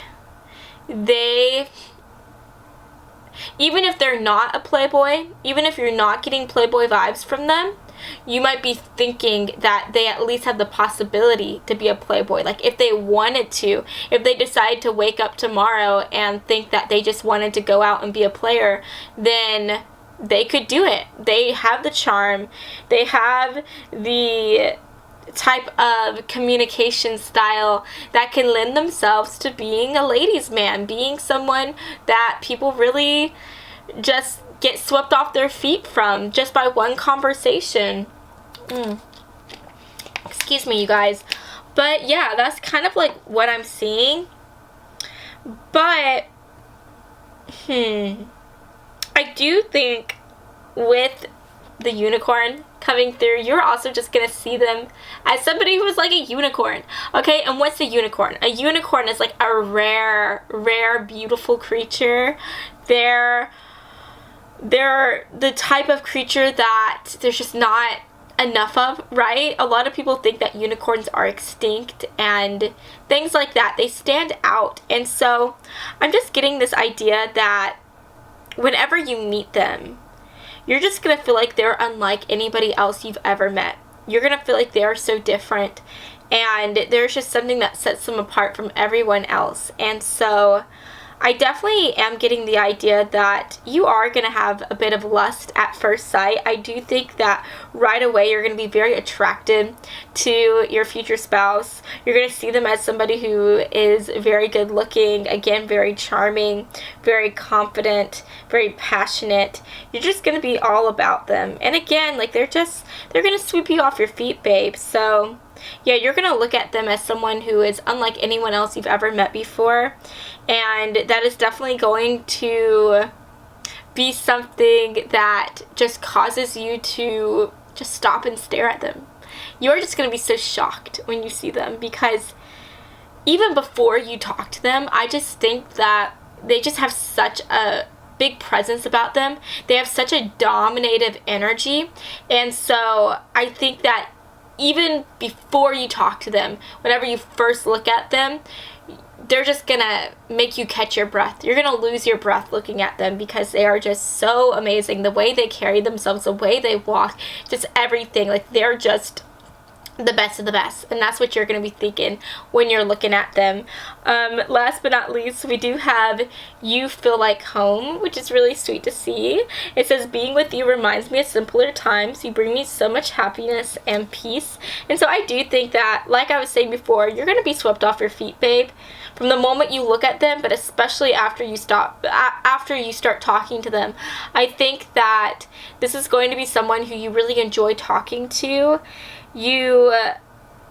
they, even if they're not a playboy, even if you're not getting playboy vibes from them, you might be thinking that they at least have the possibility to be a playboy. Like if they wanted to, if they decide to wake up tomorrow and think that they just wanted to go out and be a player, then they could do it. They have the charm. They have the type of communication style that can lend themselves to being a ladies' man, being someone that people really just get swept off their feet from just by one conversation. Excuse me, you guys. But yeah, that's kind of like what I'm seeing. But I do think with the unicorn coming through, you're also just gonna see them as somebody who's like a unicorn. Okay, and what's a unicorn? A unicorn is like a rare, beautiful creature. They're the type of creature that there's just not enough of, right? A lot of people think that unicorns are extinct and things like that. They stand out. And so I'm just getting this idea that whenever you meet them, you're just gonna feel like they're unlike anybody else you've ever met. You're gonna feel like they are so different, and there's just something that sets them apart from everyone else. And so I definitely am getting the idea that you are going to have a bit of lust at first sight. I do think that right away you're going to be very attracted to your future spouse. You're going to see them as somebody who is very good looking, again, very charming, very confident, very passionate. You're just going to be all about them. And again, like they're going to sweep you off your feet, babe. So yeah, you're going to look at them as someone who is unlike anyone else you've ever met before. And that is definitely going to be something that just causes you to just stop and stare at them. You're just going to be so shocked when you see them, because even before you talk to them, I just think that they just have such a big presence about them. They have such a dominative energy. And so I think that even before you talk to them, whenever you first look at them, they're just gonna make you catch your breath. You're gonna lose your breath looking at them, because they are just so amazing. The way they carry themselves, the way they walk, just everything. Like they're just the best of the best, and that's what you're going to be thinking when you're looking at them. Last but not least, we do have "You Feel Like Home," which is really sweet to see. It says, "Being with you reminds me of simpler times. You bring me so much happiness and peace." And so I do think that, like I was saying before, you're going to be swept off your feet, babe, from the moment you look at them, but especially after you start talking to them. I think that this is going to be someone who you really enjoy talking to. You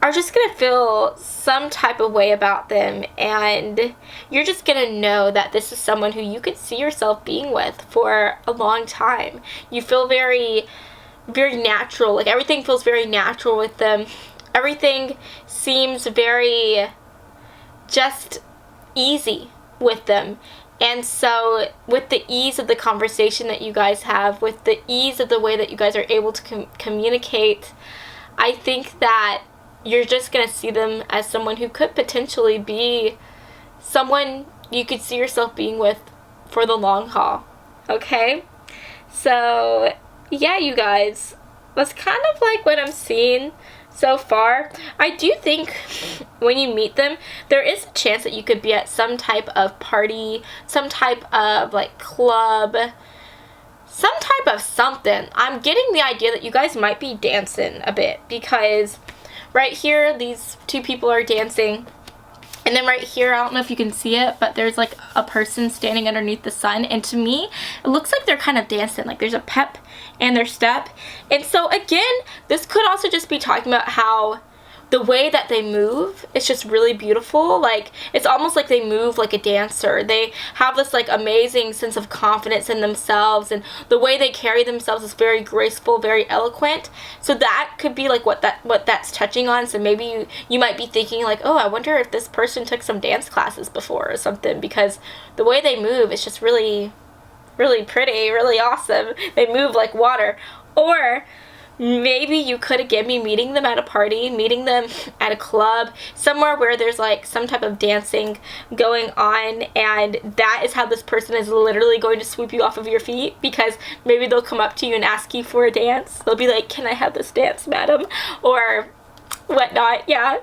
are just going to feel some type of way about them, and you're just going to know that this is someone who you could see yourself being with for a long time. You feel very, very natural. Like everything feels very natural with them. Everything seems very just easy with them. And so with the ease of the conversation that you guys have, with the ease of the way that you guys are able to communicate, I think that you're just going to see them as someone who could potentially be someone you could see yourself being with for the long haul. Okay? So, yeah, you guys, that's kind of like what I'm seeing so far. I do think when you meet them, there is a chance that you could be at some type of party, some type of like club, some type of something. I'm getting the idea that you guys might be dancing a bit, because right here, these two people are dancing. And then right here, I don't know if you can see it, but there's like a person standing underneath the sun. And to me, it looks like they're kind of dancing. Like there's a pep in their step. And so again, this could also just be talking about how the way that they move is just really beautiful. Like it's almost like they move like a dancer. They have this like amazing sense of confidence in themselves, and the way they carry themselves is very graceful, very eloquent. So that could be like what that's touching on. So maybe you might be thinking like, oh, I wonder if this person took some dance classes before or something, because the way they move is just really, really pretty, really awesome. They move like water. Or maybe you could again be meeting them at a party, meeting them at a club, somewhere where there's like some type of dancing going on, and that is how this person is literally going to sweep you off of your feet, because maybe they'll come up to you and ask you for a dance. They'll be like, "Can I have this dance, madam?" or whatnot. Yeah,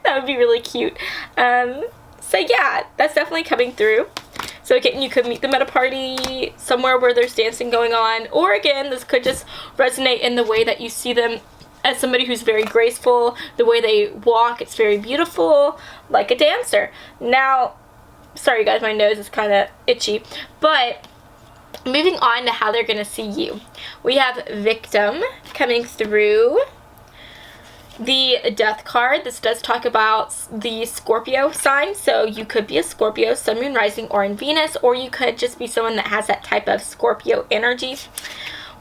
that would be really cute. So yeah, that's definitely coming through. So again, you could meet them at a party, somewhere where there's dancing going on, or again, this could just resonate in the way that you see them as somebody who's very graceful. The way they walk, it's very beautiful, like a dancer. Now, sorry guys, my nose is kind of itchy, but moving on to how they're going to see you. We have victim coming through. The death card, this does talk about the Scorpio sign, so you could be a Scorpio, Sun, Moon, Rising, or in Venus, or you could just be someone that has that type of Scorpio energy.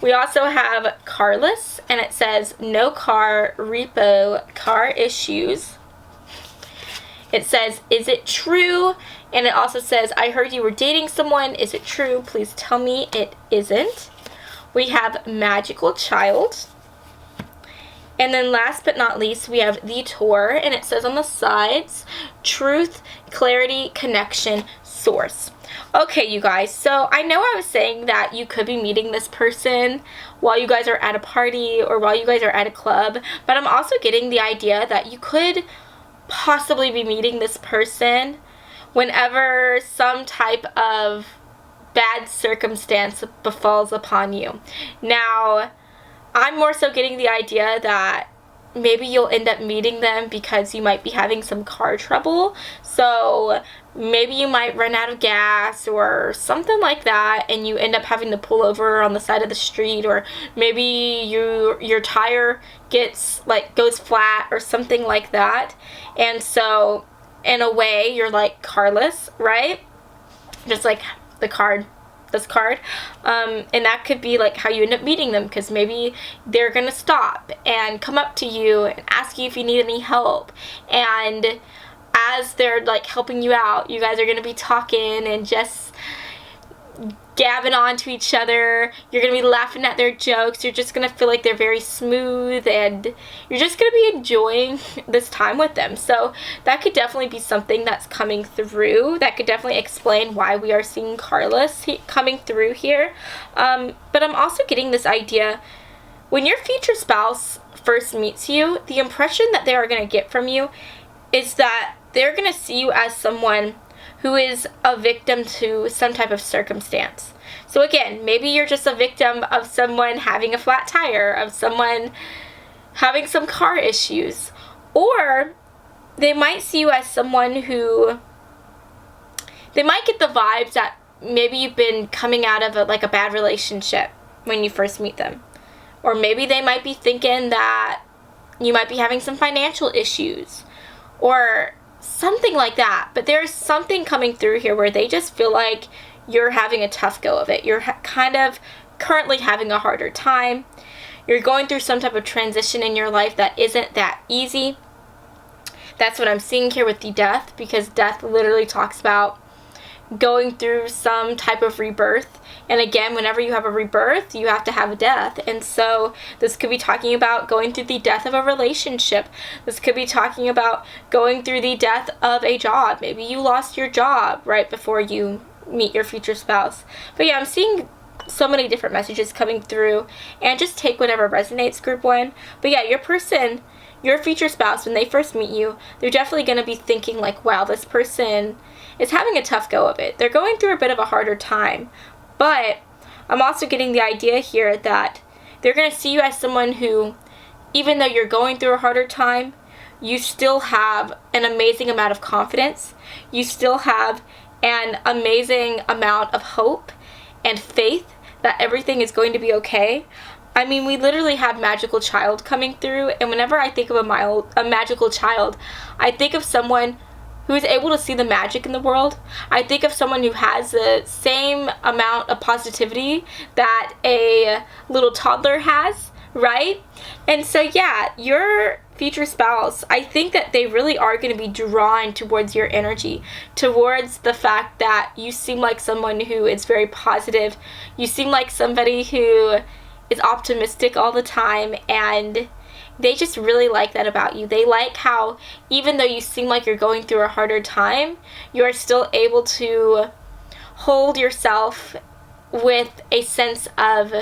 We also have carless, and it says no car, repo, car issues. It says, is it true? And it also says, I heard you were dating someone. Is it true? Please tell me it isn't. We have magical child. And then last but not least, we have the Tour, and it says on the sides, truth, clarity, connection, source. Okay, you guys, so I know I was saying that you could be meeting this person while you guys are at a party or while you guys are at a club, but I'm also getting the idea that you could possibly be meeting this person whenever some type of bad circumstance befalls upon you. Now, I'm more so getting the idea that maybe you'll end up meeting them because you might be having some car trouble. So maybe you might run out of gas or something like that, and you end up having to pull over on the side of the street, or maybe your tire goes flat or something like that. And so in a way you're like carless, right? Just like this card, and that could be like how you end up meeting them, because maybe they're gonna stop and come up to you and ask you if you need any help, and as they're like helping you out, you guys are gonna be talking and just gabbing on to each other. You're gonna be laughing at their jokes. You're just gonna feel like they're very smooth, and you're just gonna be enjoying this time with them. So that could definitely be something that's coming through. That could definitely explain why we are seeing carless coming through here. But I'm also getting this idea, when your future spouse first meets you, the impression that they are gonna get from you is that they're gonna see you as someone who is a victim to some type of circumstance. So again, maybe you're just a victim of someone having a flat tire, of someone having some car issues, or they might see you as someone who, they might get the vibes that maybe you've been coming out of a bad relationship when you first meet them. Or maybe they might be thinking that you might be having some financial issues, or something like that. But there's something coming through here where they just feel like you're having a tough go of it. You're kind of currently having a harder time. You're going through some type of transition in your life that isn't that easy. That's what I'm seeing here with the death, because death literally talks about going through some type of rebirth. And again, whenever you have a rebirth, you have to have a death. And so this could be talking about going through the death of a relationship. This could be talking about going through the death of a job. Maybe you lost your job right before you meet your future spouse. But yeah, I'm seeing so many different messages coming through, and just take whatever resonates, group one. But yeah, your person, your future spouse, when they first meet you, they're definitely going to be thinking like, wow, this person is having a tough go of it. They're going through a bit of a harder time. But I'm also getting the idea here that they're going to see you as someone who, even though you're going through a harder time, you still have an amazing amount of confidence. You still have an amazing amount of hope and faith that everything is going to be okay. I mean, we literally have magical child coming through, and whenever I think of a magical child, I think of someone who is able to see the magic in the world. I think of someone who has the same amount of positivity that a little toddler has, right? And so yeah, your future spouse, I think that they really are going to be drawn towards your energy, towards the fact that you seem like someone who is very positive. You seem like somebody who is optimistic all the time, and they just really like that about you. They like how, even though you seem like you're going through a harder time, you are still able to hold yourself with a sense of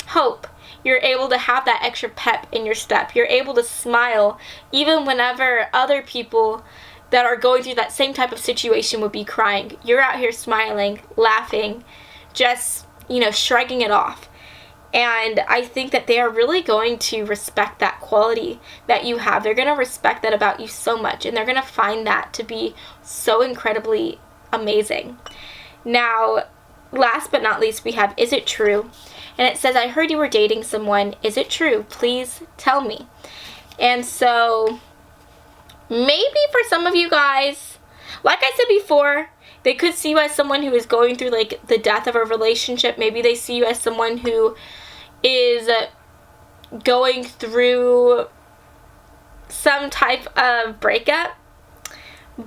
hope. You're able to have that extra pep in your step. You're able to smile even whenever other people, that are going through that same type of situation would be crying. You're out here smiling, laughing, just, you know, shrugging it off. And I think that they are really going to respect that quality that you have. They're going to respect that about you so much, and they're going to find that to be so incredibly amazing. Now, last but not least, we have, is it true? And it says, I heard you were dating someone. Is it true? Please tell me. And so, maybe for some of you guys, like I said before, they could see you as someone who is going through like the death of a relationship. Maybe they see you as someone who is going through some type of breakup.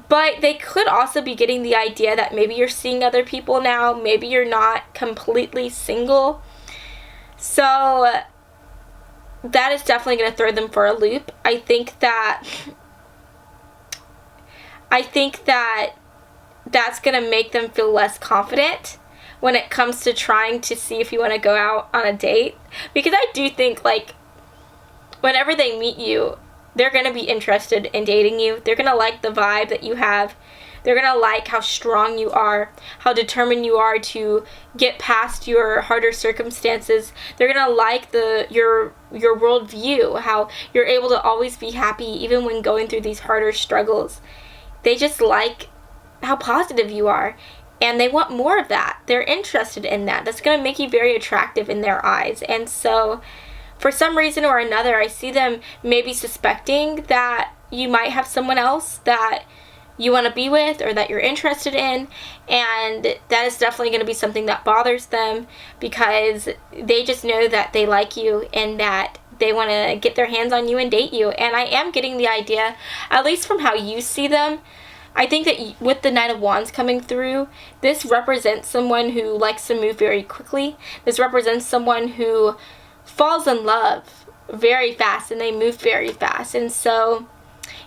But they could also be getting the idea that maybe you're seeing other people now. Maybe you're not completely single. So that is definitely going to throw them for a loop. I think that that's going to make them feel less confident when it comes to trying to see if you want to go out on a date. Because I do think, like, whenever they meet you, they're going to be interested in dating you. They're going to like the vibe that you have. They're going to like how strong you are, how determined you are to get past your harder circumstances. They're going to like your worldview, how you're able to always be happy even when going through these harder struggles. They just like how positive you are, and they want more of that. They're interested in that. That's going to make you very attractive in their eyes. And so for some reason or another, I see them maybe suspecting that you might have someone else that you want to be with or that you're interested in, and that is definitely going to be something that bothers them, because they just know that they like you and that they want to get their hands on you and date you. And I am getting the idea, at least from how you see them, I think that with the Knight of Wands coming through, this represents someone who likes to move very quickly. This represents someone who falls in love very fast, and they move very fast. And so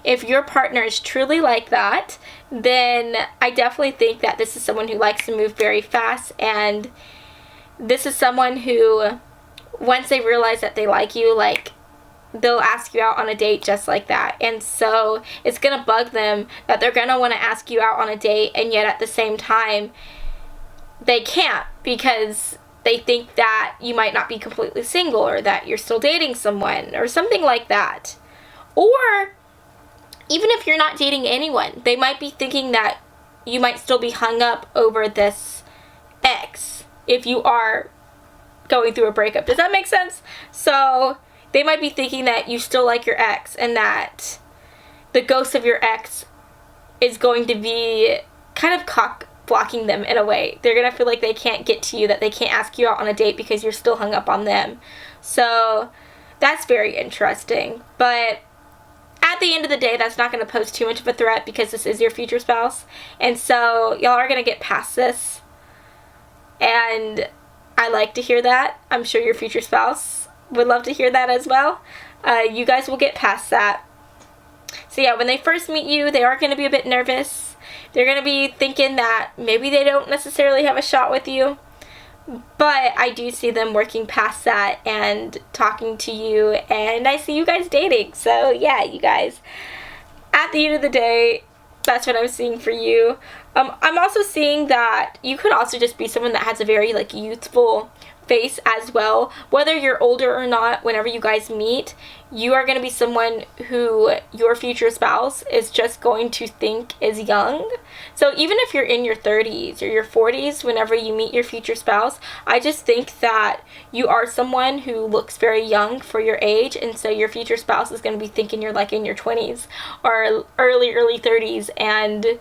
if your partner is truly like that, then I definitely think that this is someone who likes to move very fast, and this is someone who, once they realize that they like you, like, they'll ask you out on a date just like that. And so it's gonna bug them that they're gonna want to ask you out on a date, and yet at the same time they can't, because they think that you might not be completely single, or that you're still dating someone, or something like that. Or even if you're not dating anyone, they might be thinking that you might still be hung up over this ex if you are going through a breakup. Does that make sense? So they might be thinking that you still like your ex, and that the ghost of your ex is going to be kind of cock-blocking them in a way. They're going to feel like they can't get to you, that they can't ask you out on a date because you're still hung up on them. So that's very interesting. But at the end of the day, that's not going to pose too much of a threat, because this is your future spouse. And so y'all are going to get past this. And I like to hear that. I'm sure your future spouse would love to hear that as well. You guys will get past that. So yeah, when they first meet you, they are going to be a bit nervous. They're going to be thinking that maybe they don't necessarily have a shot with you. But I do see them working past that and talking to you, and I see you guys dating. So yeah, you guys, at the end of the day, that's what I'm seeing for you. I'm also seeing that you could also just be someone that has a very, like, youthful face as well. Whether you're older or not, whenever you guys meet, you are going to be someone who your future spouse is just going to think is young. So even if you're in your 30s or your 40s, whenever you meet your future spouse, I just think that you are someone who looks very young for your age, and so your future spouse is going to be thinking you're like in your 20s or early 30s, and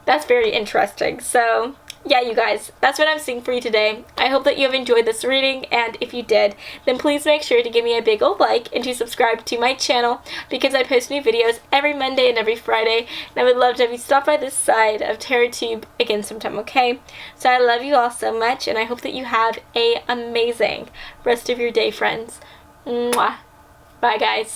that's very interesting. So yeah, you guys, that's what I'm seeing for you today. I hope that you have enjoyed this reading, and if you did, then please make sure to give me a big old like and to subscribe to my channel, because I post new videos every Monday and every Friday, and I would love to have you stop by this side of TarotTube again sometime, okay? So I love you all so much, and I hope that you have an amazing rest of your day, friends. Mwah. Bye, guys.